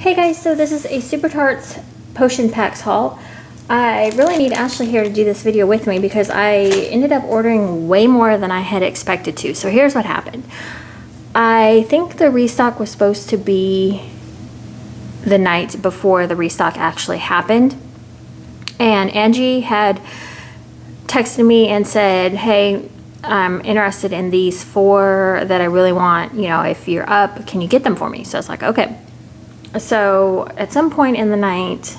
Hey guys, so this is a Super Tarts potion packs haul. I really need Ashley here to do this video with me because I ended up ordering way more than I had expected to. So here's what happened. I think the restock was supposed to be the night before the restock actually happened. And Angie had texted me and said, hey, I'm interested in these 4 that I really want. You know, if you're up, can you get them for me? So I was like, okay. So at some point in the night,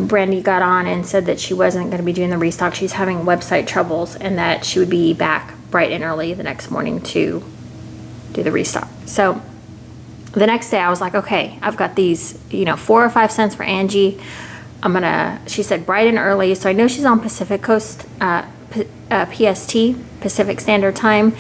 Brandy got on and said that she wasn't going to be doing the restock. She's having website troubles and that she would be back bright and early the next morning to do the restock. So the next day I was like, okay, I've got these, 4 or 5 cents for Angie. She said bright and early. So I know she's on Pacific Coast, PST, Pacific Standard Time.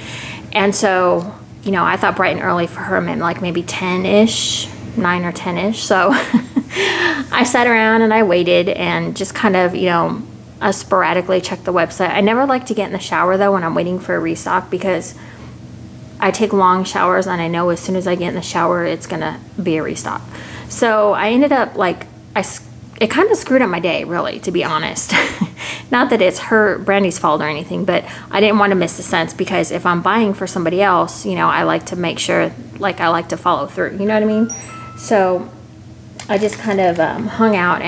And so, I thought bright and early for her meant like maybe 10-ish, 9 or 10-ish. So I sat around and I waited and just kind of, I sporadically checked the website. I never like to get in the shower though when I'm waiting for a restock because I take long showers and I know as soon as I get in the shower, it's gonna be a restock. So I ended up it kind of screwed up my day, really, to be honest. Not that it's Brandy's fault or anything, but I didn't want to miss the sense because if I'm buying for somebody else, I like to make sure, I like to follow through, you know what I mean? So I just kind of hung out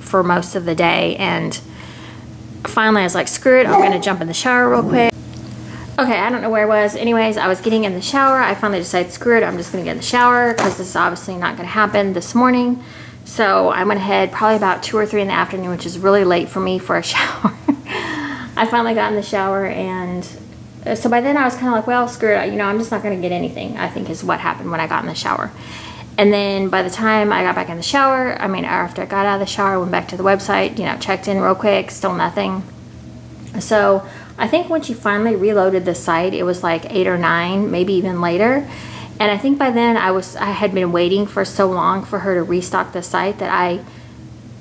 for most of the day, and finally I was like, screw it, I'm going to jump in the shower real quick. Okay, I don't know where I was. Anyways, I was getting in the shower. I finally decided, screw it, I'm just going to get in the shower because this is obviously not going to happen this morning. So I went ahead probably about 2 or 3 in the afternoon, which is really late for me for a shower. I finally got in the shower, and so by then I was kind of like, well, screw it, I'm just not going to get anything, I think is what happened when I got in the shower. And then by the time I got back in the shower, after I got out of the shower, I went back to the website, checked in real quick, still nothing. So I think when she finally reloaded the site, it was like 8 or 9, maybe even later. And I think by then I had been waiting for so long for her to restock the site that I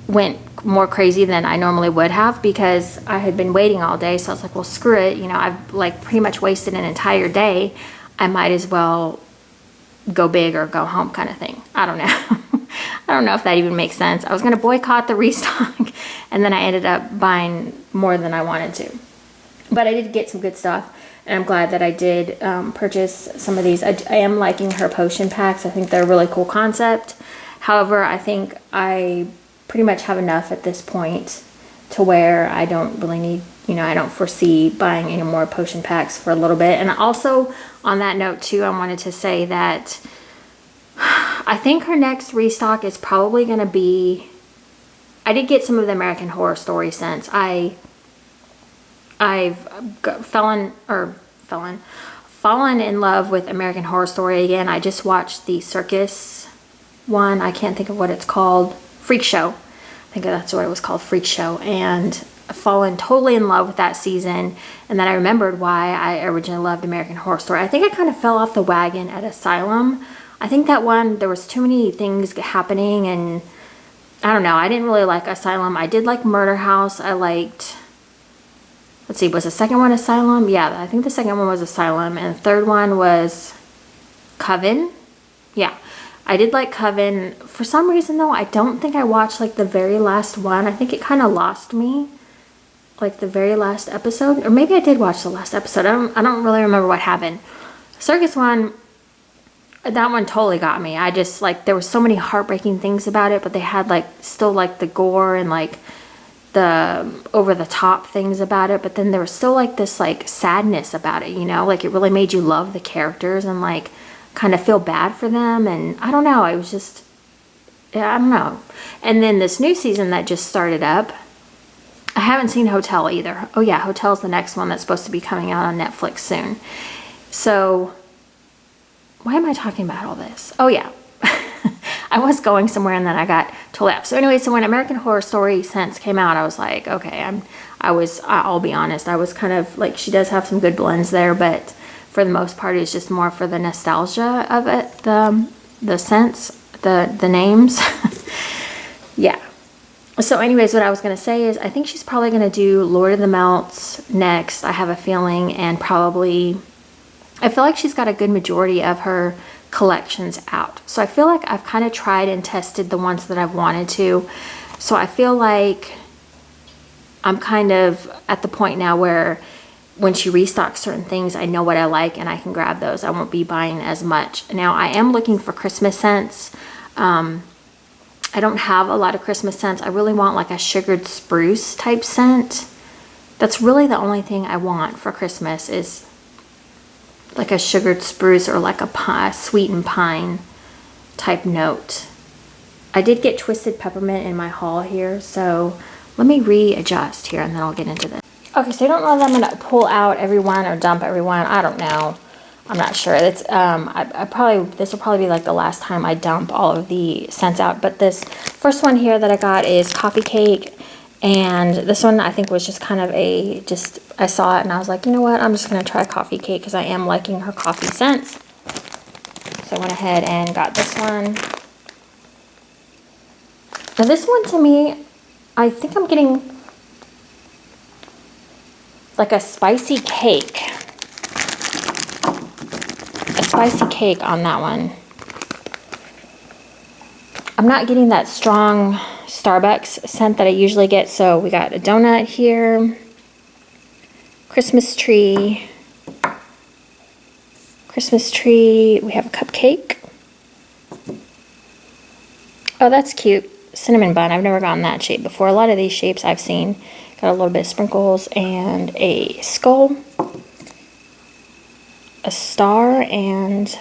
went more crazy than I normally would have because I had been waiting all day. So I was like, well, screw it. I've pretty much wasted an entire day. I might as well go big or go home kind of thing. I don't know. I don't know if that even makes sense. I was going to boycott the restock and then I ended up buying more than I wanted to. But I did get some good stuff. And I'm glad that I did purchase some of these. I am liking her potion packs. I think they're a really cool concept. However, I think I pretty much have enough at this point to where I don't really need, I don't foresee buying any more potion packs for a little bit. And also on that note too, I wanted to say that I think her next restock is probably going to be, I did get some of the American Horror Story scents. I've fallen in love with American Horror Story again. I just watched the circus one. I can't think of what it's called. Freak Show. I think that's what it was called, Freak Show. And I've fallen totally in love with that season. And then I remembered why I originally loved American Horror Story. I think I kind of fell off the wagon at Asylum. I think that one, there was too many things happening and I don't know. I didn't really like Asylum. I did like Murder House. I liked... Let's see, was the second one Asylum? Yeah, I think the second one was Asylum. And the third one was Coven. Yeah, I did like Coven. For some reason, though, I don't think I watched, the very last one. I think it kind of lost me, the very last episode. Or maybe I did watch the last episode. I don't really remember what happened. Circus one, that one totally got me. I just, there were so many heartbreaking things about it, but they had, still, the gore and, the over-the-top things about it, but then there was still this sadness about it, it really made you love the characters and kind of feel bad for them. And I don't know, it was just, yeah, I don't know. And then this new season that just started up, I haven't seen Hotel either. Oh yeah, Hotel's the next one that's supposed to be coming out on Netflix soon. So why am I talking about all this? Oh yeah. I was going somewhere and then I got totally off. So anyway, so when American Horror Story Scents came out, I was like, okay, I'll be honest, I was kind of she does have some good blends there, but for the most part, it's just more for the nostalgia of it, the scents, the names. Yeah. So anyways, what I was going to say is I think she's probably going to do Lord of the Melts next. I have a feeling, and probably, I feel like she's got a good majority of her collections out. So I feel like I've kind of tried and tested the ones that I've wanted to. So I feel like I'm kind of at the point now where when she restocks certain things, I know what I like and I can grab those. I won't be buying as much. Now I am looking for Christmas scents. I don't have a lot of Christmas scents. I really want like a sugared spruce type scent. That's really the only thing I want for Christmas, is like a sugared spruce or like a sweetened pine type note. I did get twisted peppermint in my haul here, so let me readjust here and then I'll get into this. Okay, so I don't know that I'm gonna pull out everyone or dump everyone. I don't know. I'm not sure. It's this will probably be like the last time I dump all of the scents out. But this first one here that I got is Coffee Cake, and this one I think was just kind of I saw it and I was like, you know what? I'm just gonna try Coffee Cake because I am liking her coffee scents. So I went ahead and got this one. Now this one to me, I think I'm getting like a spicy cake. Spicy cake on that one. I'm not getting that strong Starbucks scent that I usually get. So we got a donut here, Christmas tree, we have a cupcake. Oh, that's cute. Cinnamon bun. I've never gotten that shape before. A lot of these shapes I've seen. Got a little bit of sprinkles and a skull, a star, and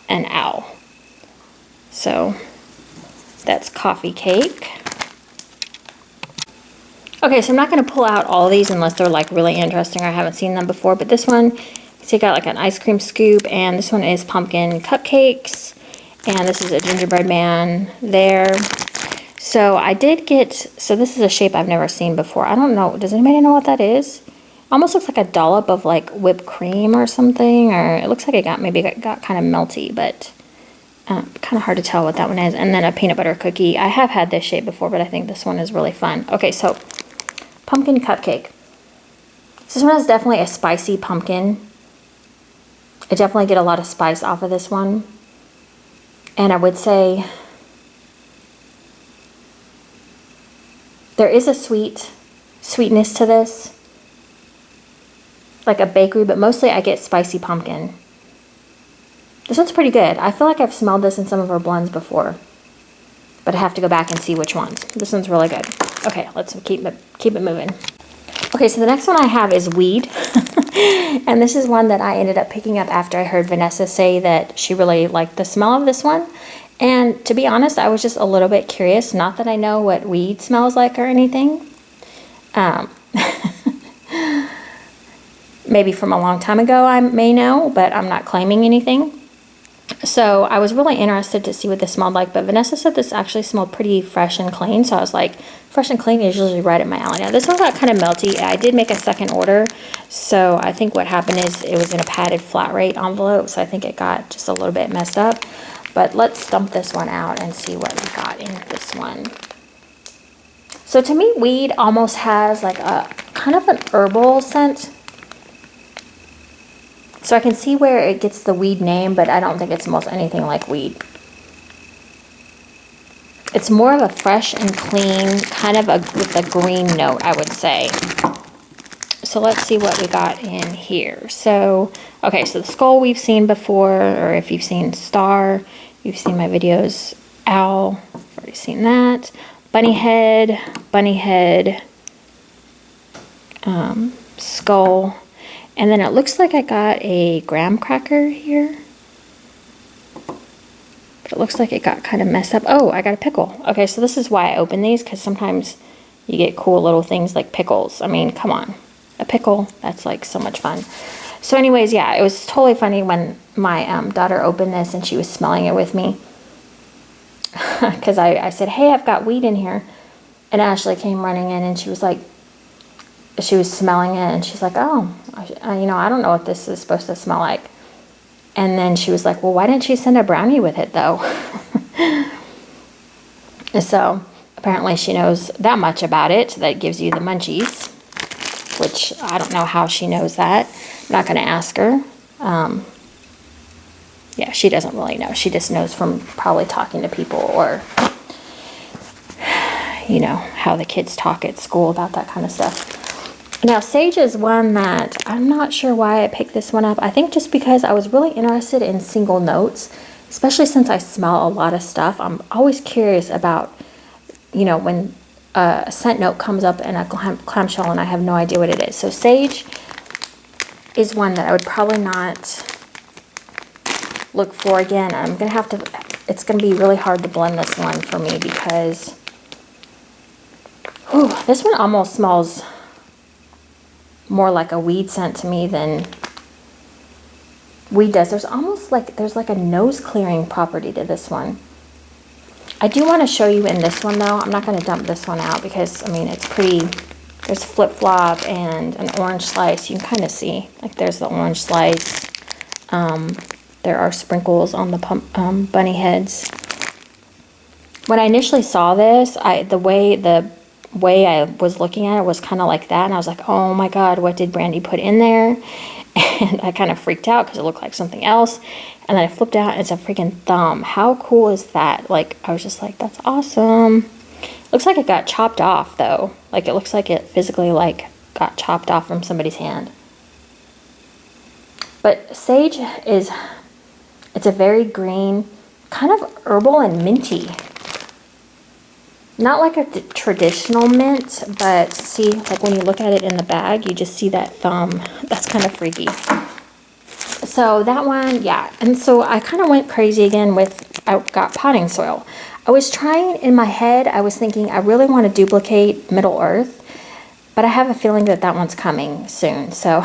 an owl. So that's Coffee Cake. Okay, so I'm not going to pull out all of these unless they're like really interesting or I haven't seen them before, but this one, so you got like an ice cream scoop, and this one is pumpkin cupcakes, and this is a gingerbread man there. So I did get, so this is a shape I've never seen before. I don't know, does anybody know what that is? Almost looks like a dollop of like whipped cream or something, or it looks like it got kind of melty, but kind of hard to tell what that one is. And then a peanut butter cookie. I have had this shape before, but I think this one is really fun. Okay, so pumpkin cupcake. This one is definitely a spicy pumpkin. I definitely get a lot of spice off of this one. And I would say there is a sweetness to this, like a bakery, but mostly I get spicy pumpkin. This one's pretty good. I feel like I've smelled this in some of our blends before, but I have to go back and see which ones. This one's really good. Okay, let's keep it moving. Okay, so the next one I have is weed. And this is one that I ended up picking up after I heard Vanessa say that she really liked the smell of this one. And to be honest, I was just a little bit curious. Not that I know what weed smells like or anything. Maybe from a long time ago I may know, but I'm not claiming anything. So I was really interested to see what this smelled like, but Vanessa said this actually smelled pretty fresh and clean, so I was like, fresh and clean is usually right at my alley. Now this one got kind of melty. I did make a second order, so I think what happened is it was in a padded flat rate envelope, so I think it got just a little bit messed up. But let's dump this one out and see what we got in this one. So to me, weed almost has like a kind of an herbal scent. So I can see where it gets the weed name, but I don't think it smells anything like weed. It's more of a fresh and clean, kind of with a green note, I would say. So let's see what we got in here. So, okay, so the skull we've seen before, or if you've seen star, you've seen my videos. Owl, I've already seen that. Bunny head, skull. And then it looks like I got a graham cracker here. But it looks like it got kind of messed up. Oh, I got a pickle. Okay, so this is why I open these, because sometimes you get cool little things like pickles. I mean, come on. A pickle, that's like so much fun. So anyways, yeah, it was totally funny when my daughter opened this and she was smelling it with me. Because I said, hey, I've got weed in here. And Ashley came running in and she was like, she was smelling it and she's like, oh, I don't know what this is supposed to smell like. And then she was like, well, why didn't you send a brownie with it though? So apparently she knows that much about it, that gives you the munchies, which I don't know how she knows that. I'm not going to ask her. yeah, she doesn't really know. She just knows from probably talking to people or, you know, how the kids talk at school about that kind of stuff. Now, sage is one that I'm not sure why I picked this one up. I think just because I was really interested in single notes, especially since I smell a lot of stuff. I'm always curious about, you know, when a scent note comes up in a clamshell and I have no idea what it is. So sage is one that I would probably not look for again. I'm going to have to, it's going to be really hard to blend this one for me because, whew, this one almost smells more like a weed scent to me than weed does. There's almost like, there's like a nose clearing property to this one. I do want to show you in this one though. I'm not going to dump this one out because, I mean, it's pretty, there's flip-flop and an orange slice. You can kind of see, like there's the orange slice. There are sprinkles on the bunny heads. When I initially saw this, the way I was looking at it was kind of like that, and I was like, oh my god, what did Brandy put in there? And I kind of freaked out because it looked like something else, and then I flipped out and it's a freaking thumb. How cool is that? Like, I was just like, that's awesome. Looks like it got chopped off though. Like, it looks like it physically like got chopped off from somebody's hand. But sage is, it's a very green, kind of herbal and minty. Not like a traditional mint, but see, like when you look at it in the bag, you just see that thumb. That's kind of freaky. So that one, yeah. And so I kind of went crazy again with, I got potting soil. I was trying, in my head, I was thinking I really want to duplicate Middle Earth, but I have a feeling that that one's coming soon. So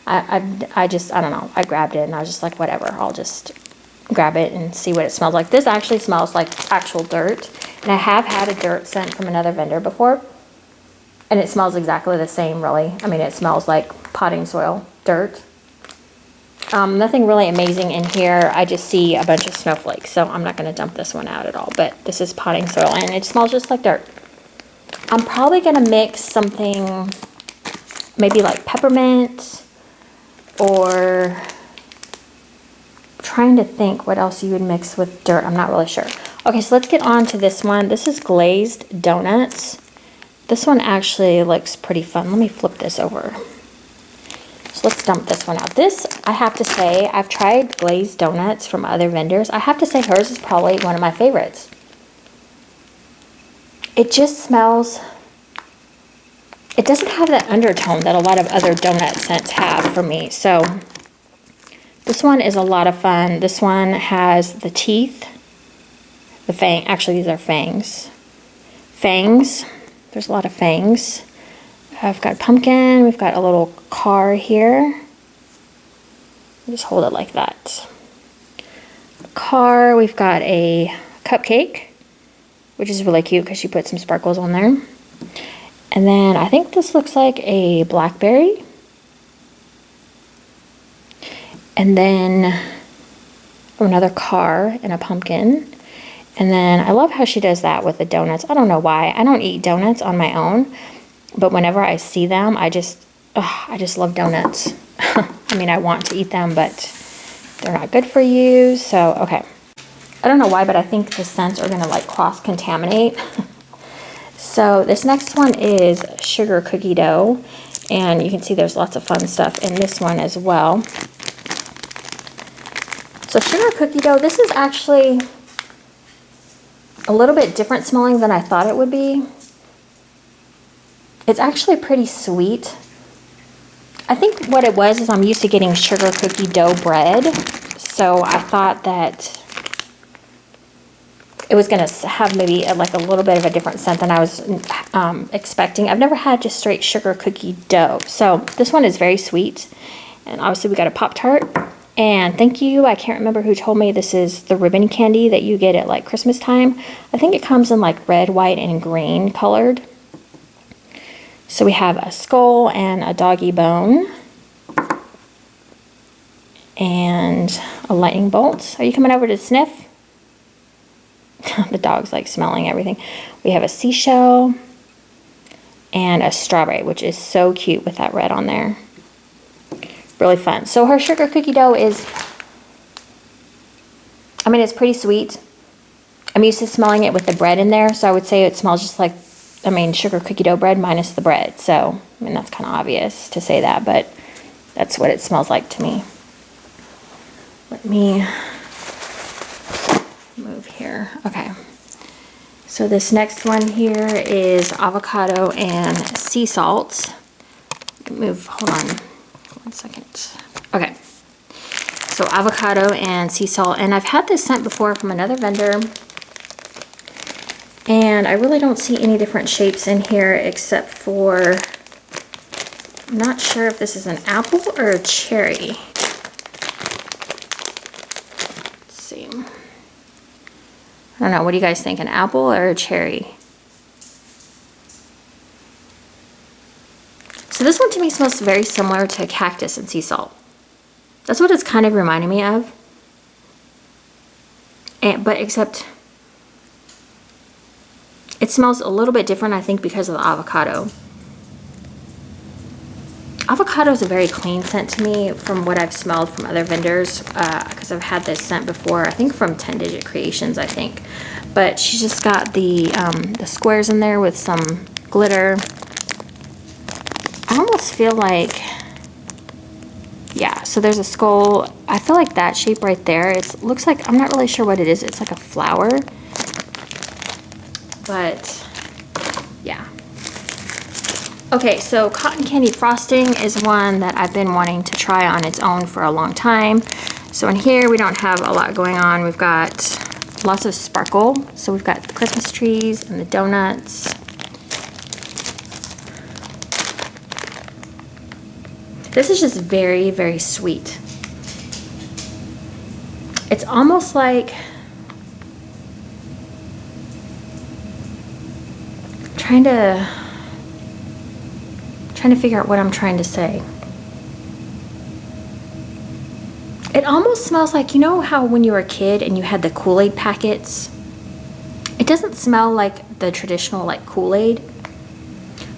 I just, I don't know. I grabbed it and I was just like, whatever, I'll just grab it and see what it smells like. This actually smells like actual dirt. And I have had a dirt scent from another vendor before, and it smells exactly the same, really. I mean, it smells like potting soil, dirt. Nothing really amazing in here. I just see a bunch of snowflakes, so I'm not going to dump this one out at all. But this is potting soil, and it smells just like dirt. I'm probably going to mix something, maybe like peppermint, or trying to think what else you would mix with dirt. I'm not really sure. Okay, so let's get on to this one. This is glazed donuts. This one actually looks pretty fun. Let me flip this over. So let's dump this one out. This, I have to say, I've tried glazed donuts from other vendors. I have to say hers is probably one of my favorites. It just smells, it doesn't have that undertone that a lot of other donut scents have for me. So this one is a lot of fun. This one has the teeth. The fang, actually these are fangs. Fangs, there's a lot of fangs. I've got pumpkin, we've got a little car here. Just hold it like that. Car, we've got a cupcake, which is really cute because she put some sparkles on there. And then I think this looks like a blackberry. And then another car and a pumpkin. And then I love how she does that with the donuts. I don't know why. I don't eat donuts on my own, but whenever I see them, I just love donuts. I mean, I want to eat them, but they're not good for you. So, okay. I don't know why, but I think the scents are going to like cross-contaminate. So this next one is sugar cookie dough. And you can see there's lots of fun stuff in this one as well. So sugar cookie dough, this is actually a little bit different smelling than I thought it would be. It's actually pretty sweet. I think what it was is I'm used to getting sugar cookie dough bread. So I thought that it was going to have maybe like a little bit of a different scent than I was expecting. I've never had just straight sugar cookie dough. So this one is very sweet. And obviously we got a Pop-Tart. And thank you, I can't remember who told me this is the ribbon candy that you get at like Christmas time. I think it comes in like red, white, and green colored. So we have a skull and a doggy bone. And a lightning bolt. Are you coming over to sniff? The dog's like smelling everything. We have a seashell and a strawberry, which is so cute with that red on there. Really fun. So her sugar cookie dough is I mean, it's pretty sweet. I'm used to smelling it with the bread in there, so I would say it smells just like, I mean, sugar cookie dough bread minus the bread. So, I mean, that's kind of obvious to say that, but that's what it smells like to me. Let me move here. Okay. So this next one here is avocado and sea salt. Hold on 1 second. Okay. So avocado and sea salt, and I've had this scent before from another vendor, and I really don't see any different shapes in here except for, I'm not sure if this is an apple or a cherry. Let's see. I don't know, what do you guys think, an apple or a cherry? So this one to me smells very similar to cactus and sea salt. That's what it's kind of reminding me of. But except it smells a little bit different, I think, because of the avocado. Avocado is a very clean scent to me from what I've smelled from other vendors, because I've had this scent before, I think from 10 Digit Creations, I think. But she's just got the squares in there with some glitter. I almost feel like, yeah, so there's a skull. I feel like that shape right there, it looks like, I'm not really sure what it is. It's like a flower. But, yeah. Okay, so cotton candy frosting is one that I've been wanting to try on its own for a long time. So in here, we don't have a lot going on. We've got lots of sparkle. So we've got the Christmas trees and the donuts. This is just very, very sweet. It's almost like, trying to figure out what I'm trying to say. It almost smells like, you know how when you were a kid and you had the Kool-Aid packets? It doesn't smell like the traditional like Kool-Aid.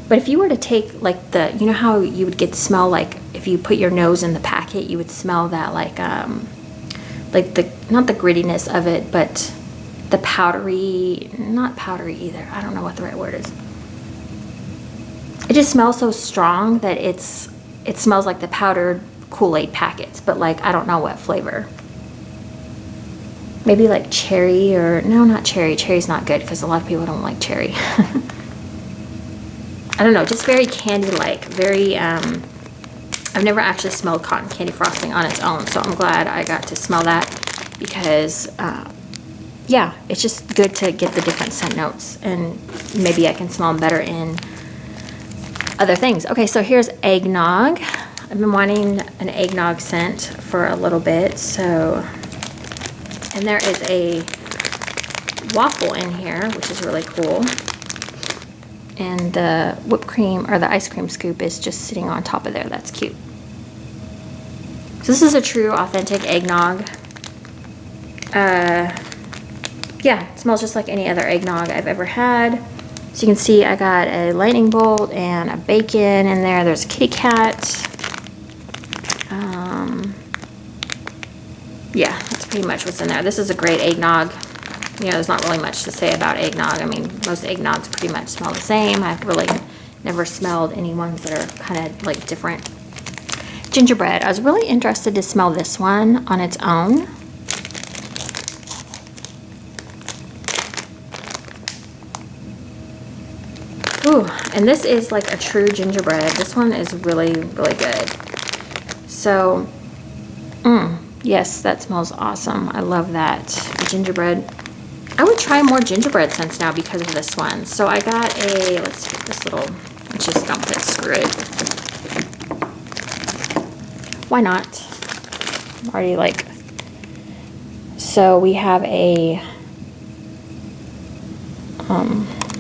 But if you were to take like the, you know how you would get the smell like if you put your nose in the packet, you would smell that like the, not the grittiness of it, but the powdery, not powdery either. I don't know what the right word is. It just smells so strong that it smells like the powdered Kool-Aid packets, but like, I don't know what flavor. Maybe like cherry or, no, not cherry. Cherry's not good because a lot of people don't like cherry. I don't know, just very candy-like, very, I've never actually smelled cotton candy frosting on its own, so I'm glad I got to smell that because, yeah, it's just good to get the different scent notes, and maybe I can smell them better in other things. Okay, so here's eggnog. I've been wanting an eggnog scent for a little bit, so, and there is a waffle in here, which is really cool. And the whipped cream, or the ice cream scoop, is just sitting on top of there. That's cute. So this is a true, authentic eggnog. Yeah, it smells just like any other eggnog I've ever had. So you can see I got a lightning bolt and a bacon in there. There's a kitty cat. Yeah, that's pretty much what's in there. This is a great eggnog. You know, there's not really much to say about eggnog. I mean, most eggnogs pretty much smell the same. I've really never smelled any ones that are kind of like different. Gingerbread. I was really interested to smell this one on its own. Ooh, and this is like a true gingerbread. This one is really, really good. So, yes, that smells awesome. I love that. The gingerbread. I would try more gingerbread scents now because of this one. So I got a, let's get this little, let's just dump it, screw it. Why not? I'm already like, so we have a, let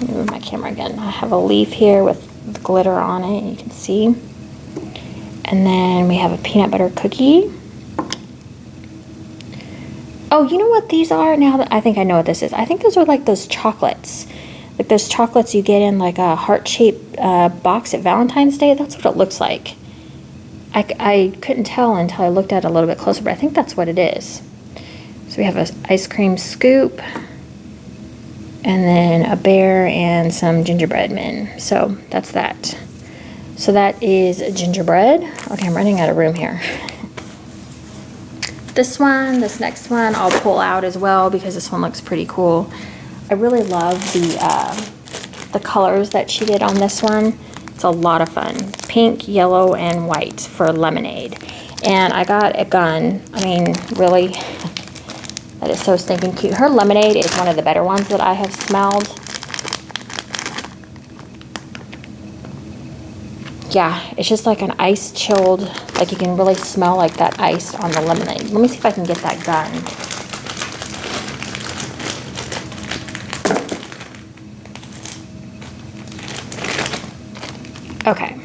me move my camera again. I have a leaf here with glitter on it, you can see. And then we have a peanut butter cookie. Oh, you know what these are? Now that I think I know what this is. I think those are like those chocolates. Like those chocolates you get in like a heart-shaped box at Valentine's Day. That's what it looks like. I couldn't tell until I looked at it a little bit closer, but I think that's what it is. So we have an ice cream scoop, and then a bear and some gingerbread men. So that's that. So that is gingerbread. Okay, I'm running out of room here. This next one, I'll pull out as well because this one looks pretty cool. I really love the colors that she did on this one. It's a lot of fun. Pink, yellow, and white for lemonade. And I got a gun. I mean, really, that is so stinking cute. Her lemonade is one of the better ones that I have smelled. Yeah, it's just like an ice chilled, like you can really smell like that ice on the lemonade. Let me see if I can get that gun. Okay,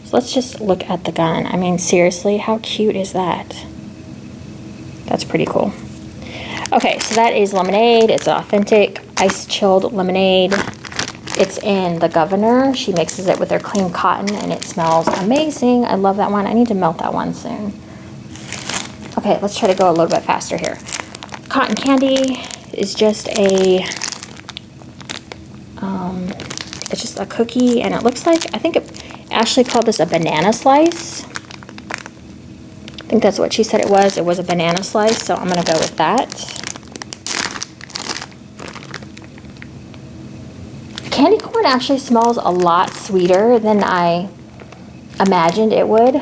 so let's just look at the gun. I mean, seriously, how cute is that? That's pretty cool. Okay, so that is lemonade. It's authentic ice chilled lemonade. It's in the Governor. She mixes it with her clean cotton and it smells amazing. I love that one. I need to melt that one soon. Okay, let's try to go a little bit faster here. Cotton candy is just a, it's just a cookie, and it looks like, I think Ashley called this a banana slice. I think that's what she said it was. It was a banana slice, so I'm gonna go with that. Candy corn actually smells a lot sweeter than I imagined it would.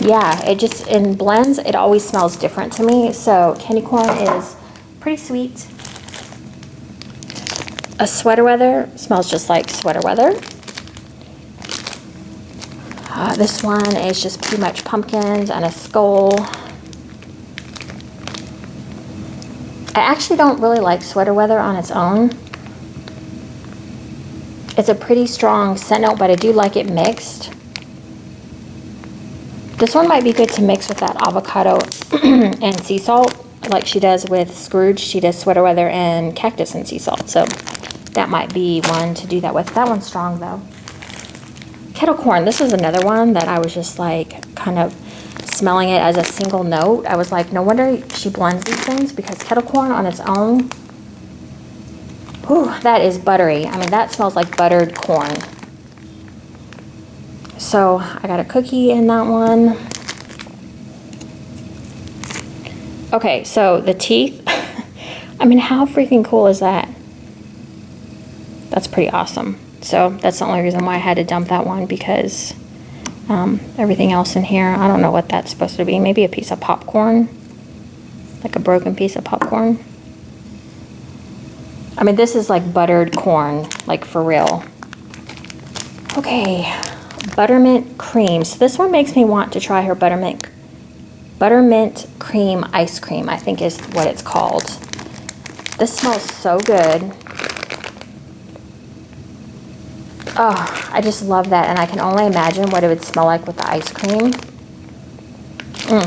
Yeah, it just, in blends, it always smells different to me. So candy corn is pretty sweet. A sweater weather smells just like sweater weather. This one is just pretty much pumpkins and a skull. I actually don't really like sweater weather on its own. It's a pretty strong scent note, but I do like it mixed. This one might be good to mix with that avocado and sea salt, like she does with Scrooge. She does sweater weather and cactus and sea salt, so that might be one to do that with. That one's strong though. Kettle corn, this is another one that I was just like kind of smelling it as a single note. I was like, no wonder she blends these things, because kettle corn on its own, whew, that is buttery. I mean, that smells like buttered corn. So I got a cookie in that one. Okay, so the teeth, I mean, how freaking cool is that? That's pretty awesome. So that's the only reason why I had to dump that one, because everything else in here, I don't know what that's supposed to be. Maybe a piece of popcorn, like a broken piece of popcorn. I mean, this is like buttered corn, like for real. Okay, buttermint cream. So this one makes me want to try her buttermint cream ice cream, I think is what it's called. This smells so good. Oh, I just love that, and I can only imagine what it would smell like with the ice cream. So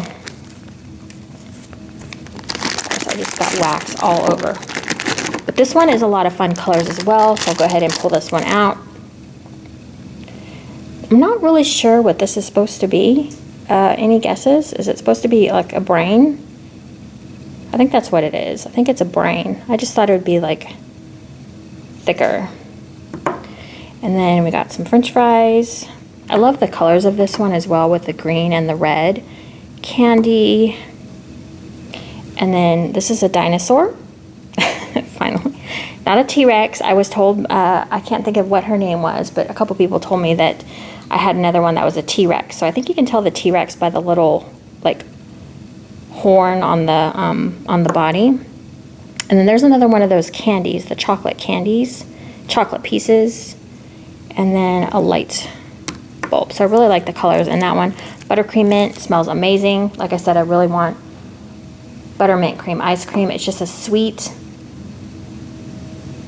I just got wax all over. But this one is a lot of fun colors as well, so I'll go ahead and pull this one out. I'm not really sure what this is supposed to be. Any guesses? Is it supposed to be like a brain? I think that's what it is. I think it's a brain. I just thought it would be like thicker. And then we got some French fries. I love the colors of this one as well, with the green and the red. Candy. And then this is a dinosaur. Finally. Not a T-Rex. I was told, I can't think of what her name was, but a couple people told me that I had another one that was a T-Rex. So I think you can tell the T-Rex by the little, like, horn on the body. And then there's another one of those candies, the chocolate candies, chocolate pieces. And then a light bulb. So I really like the colors in that one. Buttercream mint smells amazing. Like I said, I really want buttermint cream ice cream. It's just a sweet,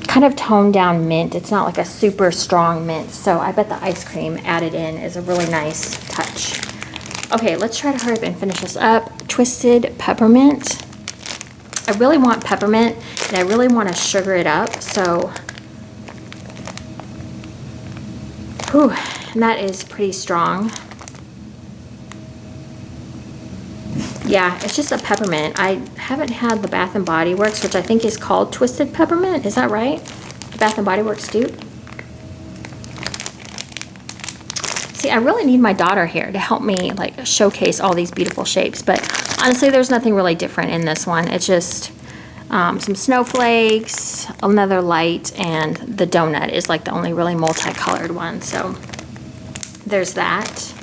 kind of toned down mint. It's not like a super strong mint. So I bet the ice cream added in is a really nice touch. Okay, let's try to hurry up and finish this up. Twisted peppermint. I really want peppermint, and I really want to sugar it up. So whew, and that is pretty strong. yeah, it's just a peppermint. I haven't had the Bath and Body Works, which I think is called Twisted Peppermint. Is that right? Bath and Body Works dupe. See, I really need my daughter here to help me like showcase all these beautiful shapes, but honestly, there's nothing really different in this one. It's just some snowflakes, another light, and the donut is like the only really multicolored one. So there's that.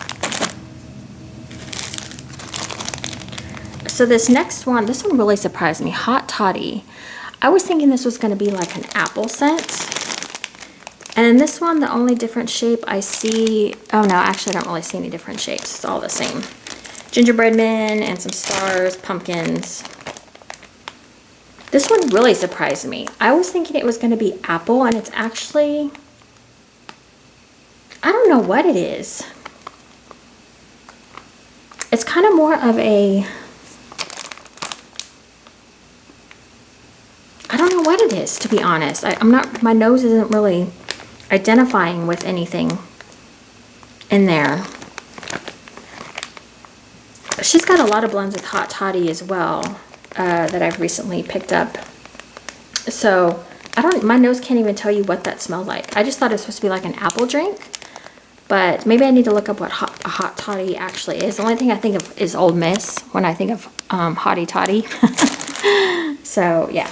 So this next one, this one really surprised me. Hot Toddy. I was thinking this was going to be like an apple scent. And in this one, the only different shape I see, oh no, actually I don't really see any different shapes. It's all the same. Gingerbread men and some stars, pumpkins. This one really surprised me. I was thinking it was going to be apple, and it's actually, I don't know what it is. It's kind of more of a, I don't know what it is, to be honest. I'm not, my nose isn't really identifying with anything in there. She's got a lot of blends with Hot Toddy as well that I've recently picked up. So I don't, my nose can't even tell you what that smelled like. I just thought it was supposed to be like an apple drink, but maybe I need to look up what a Hot Toddy actually is. The only thing I think of is Old Miss when I think of Hottie Toddy. So yeah.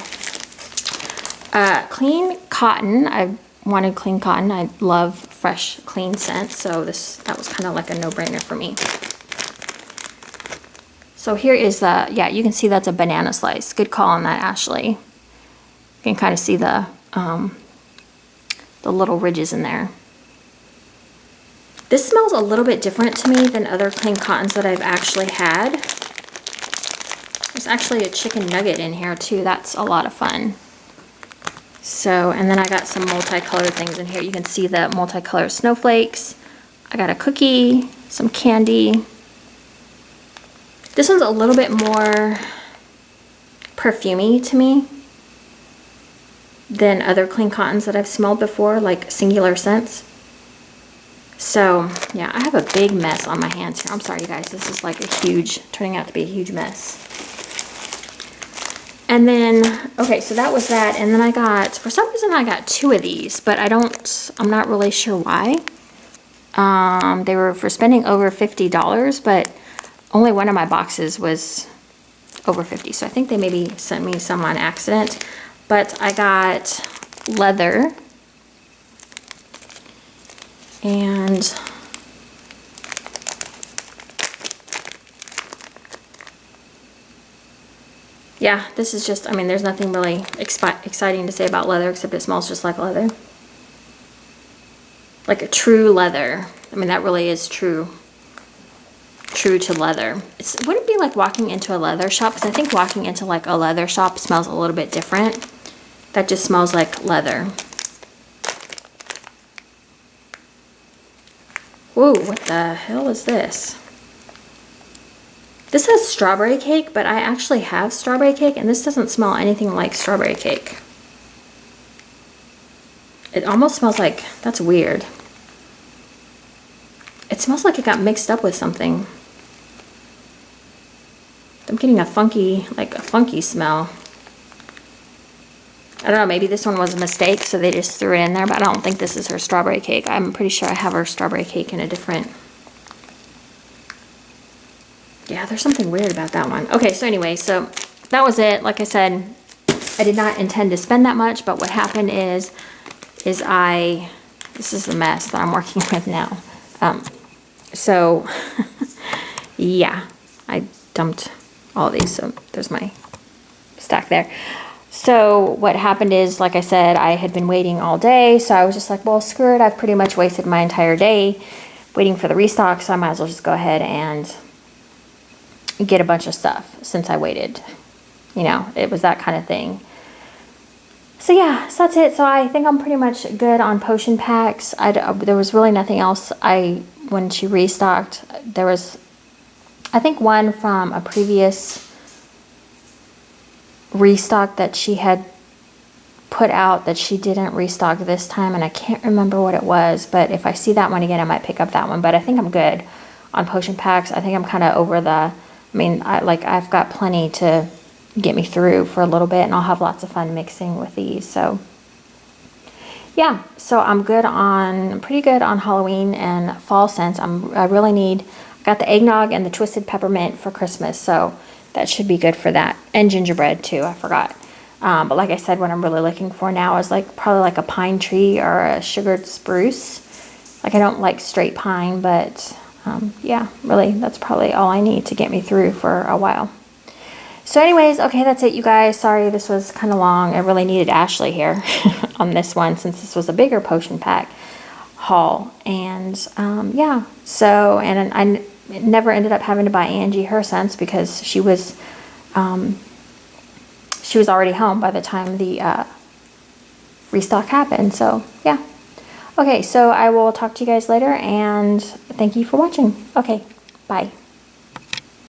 Clean cotton. I wanted clean cotton. I love fresh, clean scents, so that was kind of like a no-brainer for me. So here is the, yeah, you can see that's a banana slice. Good call on that, Ashley. You can kind of see the little ridges in there. This smells a little bit different to me than other clean cottons that I've actually had. There's actually a chicken nugget in here too. That's a lot of fun. So, and then I got some multicolored things in here. You can see the multicolored snowflakes. I got a cookie, some candy. This one's a little bit more perfumey to me than other clean cottons that I've smelled before, like Singular Scents. So, yeah, I have a big mess on my hands here. I'm sorry, you guys. This is like turning out to be a huge mess. And then, okay, so that was that. And then I got, for some reason I got 2 of these, but I'm not really sure why. They were for spending over $50, but only one of my boxes was over 50. So I think they maybe sent me some on accident. But I got leather. And yeah, this is just, I mean, there's nothing really exciting to say about leather except it smells just like leather. Like a true leather. I mean, that really is true to leather. Would it be like walking into a leather shop? Because I think walking into like a leather shop smells a little bit different. That just smells like leather. Whoa, what the hell is this? This says strawberry cake, but I actually have strawberry cake, and this doesn't smell anything like strawberry cake. It almost smells like, that's weird. It smells like it got mixed up with something. I'm getting a funky smell. I don't know, maybe this one was a mistake, so they just threw it in there, but I don't think this is her strawberry cake. I'm pretty sure I have her strawberry cake in a different... Yeah, there's something weird about that one. Okay, so anyway, so that was it. Like I said, I did not intend to spend that much, but what happened is this is the mess that I'm working with now. So, yeah, I dumped all these, so there's my stack there. So what happened is, like I said, I had been waiting all day, so I was just like, well, screw it. I've pretty much wasted my entire day waiting for the restock, so I might as well just go ahead and get a bunch of stuff since I waited. You know, it was that kind of thing. So yeah, so that's it. So I think I'm pretty much good on potion packs. There was really nothing else. When she restocked, there was, I think, one from a previous restock that she had put out that she didn't restock this time, and I can't remember what it was, but if I see that one again, I might pick up that one. But I think I'm good on potion packs. I think I'm kind of over the I mean, I've got plenty to get me through for a little bit, and I'll have lots of fun mixing with these. So yeah, so I'm pretty good on Halloween and fall scents. I really need, I got the eggnog and the twisted peppermint for Christmas, so that should be good for that. And gingerbread too, I forgot. But like I said, what I'm really looking for now is probably like a pine tree or a sugared spruce. Like, I don't like straight pine, but yeah, really, that's probably all I need to get me through for a while. So anyways, okay, that's it, you guys. Sorry this was kind of long. I really needed Ashley here on this one, since this was a bigger potion pack haul. And yeah, so, and I never ended up having to buy Angie her scents, because she was already home by the time the restock happened. So yeah. Okay, so I will talk to you guys later, and thank you for watching. Okay, bye.